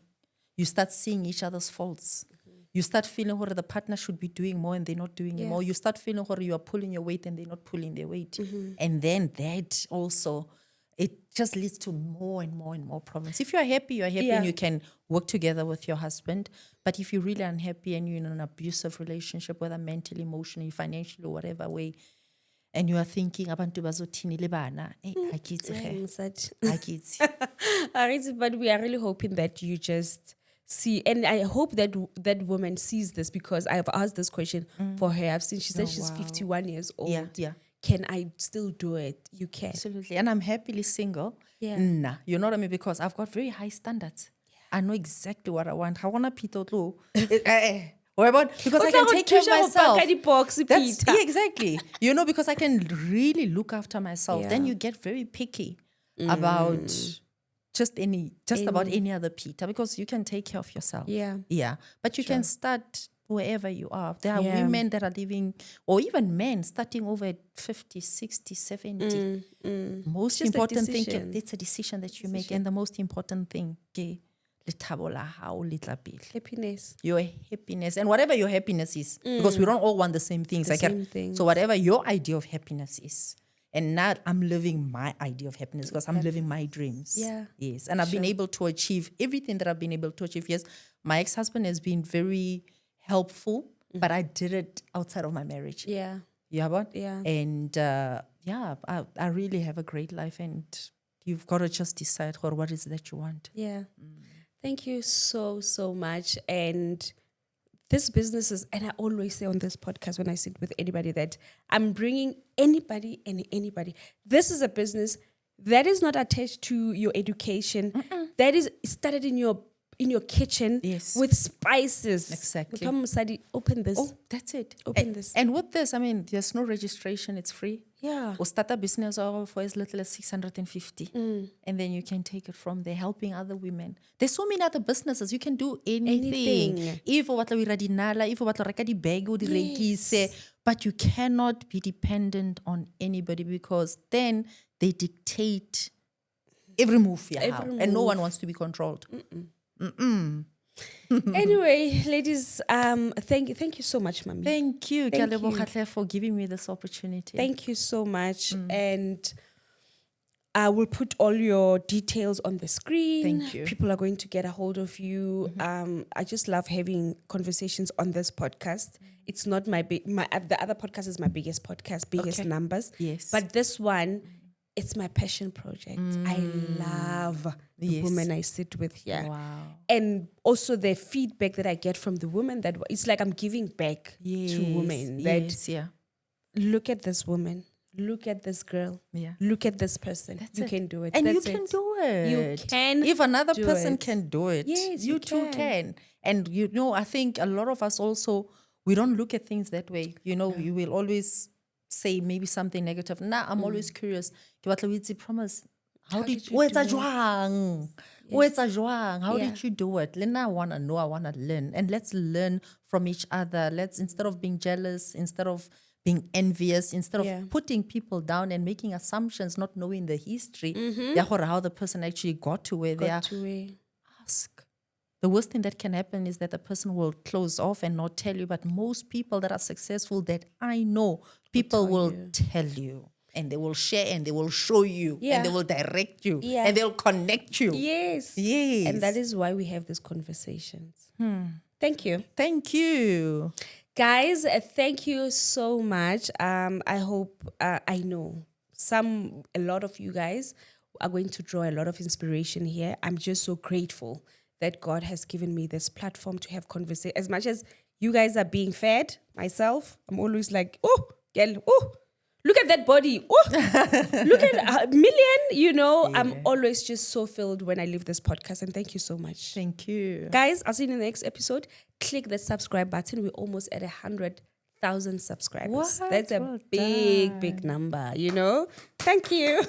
You start seeing each other's faults. You start feeling the partner should be doing more and they're not doing it more. You start feeling you are pulling your weight and they're not pulling their weight. And then that also, it just leads to more and more and more problems. If you're happy and you can work together with your husband. But if you're really unhappy and you're in an abusive relationship, whether mentally, emotionally, financially, or whatever way, and you are thinking, abantu bazothini le bana, but we are really hoping that you just see, and I hope that woman sees this because I've asked this question for her. I've seen, she said she's 51 years old. Yeah. Can I still do it? You can. Absolutely. And I'm happily single. Yeah. Nah, you know what I mean? Because I've got very high standards. I know exactly what I want. I want a pito too. Because I can take care of myself. Exactly. Because I can really look after myself. Yeah. Then you get very picky about just about any other Peter, because you can take care of yourself. Yeah. But you can start wherever you are. There are Yeah. women that are living, or even men starting over at 50, 60, 70. Most Just a important thing, decision. it's a decision that you make. And the most important thing, Happiness. your happiness, and whatever your happiness is, because we don't all want the same things. Same things. So whatever your idea of happiness is, and now I'm living my idea of happiness because I'm living my dreams. Yeah. Yes. And I've been able to achieve everything that I've been able to achieve. Yes, my ex-husband has been very helpful, but I did it outside of my marriage. Yeah. Yeah, but Yeah. and I really have a great life, and you've got to just decide what is that you want. Yeah. Thank you so much. And this business is, and I always say on this podcast when I sit with anybody that I'm bringing anybody and anybody. This is a business that is not attached to your education. That is started in your kitchen with spices. Exactly. Come, Sadi, open this. Oh, that's it. Open this. And with this, I mean, there's no registration. It's free. Yeah. Or start a business for as little as 650. And then you can take it from there, helping other women. There's so many other businesses. You can do anything. If o batla o ira dinala, if o batla o reka di-bag o di rekise, but you cannot be dependent on anybody, because then they dictate every move you have. And no one wants to be controlled. Anyway, ladies, thank you so much, Mami. Thank you, Kale, for giving me this opportunity. Thank you so much. And I will put all your details on the screen. Thank you. People are going to get a hold of you. I just love having conversations on this podcast. It's not the other podcast is my biggest podcast, biggest numbers. Yes. But this one, it's my passion project. I love the women I sit with here. Wow. And also the feedback that I get from the women, that it's like I'm giving back to women. Look at this woman. Look at this girl. Yeah. Look at this person. You can do it. And you can do it. You can. If another do person it. can do it, Yes, you too can. And I think a lot of us also, we don't look at things that way. We will always say maybe something negative. Nah, I'm always curious. Promise. How did you do it? How did you do it? I want to know, I want to learn. And let's learn from each other. Instead of being jealous, instead of being envious, instead of putting people down and making assumptions, not knowing the history, how the person actually got to where they are. Ask. The worst thing that can happen is that the person will close off and not tell you. But most people that are successful that I know, people will tell you. And they will share and they will show you. And they will direct you. And they'll connect you. Yes. And that is why we have these conversations. Thank you. Thank you. Guys, thank you so much. I hope, I know a lot of you guys are going to draw a lot of inspiration here. I'm just so grateful that God has given me this platform to have conversation. As much as you guys are being fed, myself, I'm always like, oh, girl, oh, look at that body. Oh, look at a million, I'm always just so filled when I leave this podcast. And thank you so much. Thank you. Guys, I'll see you in the next episode. Click the subscribe button. We're almost at 100,000 subscribers. That's a big number, Thank you.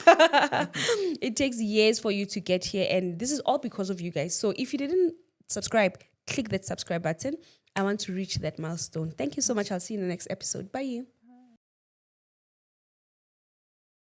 It takes years for you to get here. And this is all because of you guys. So if you didn't subscribe, click that subscribe button. I want to reach that milestone. Thank you so much. I'll see you in the next episode. Bye.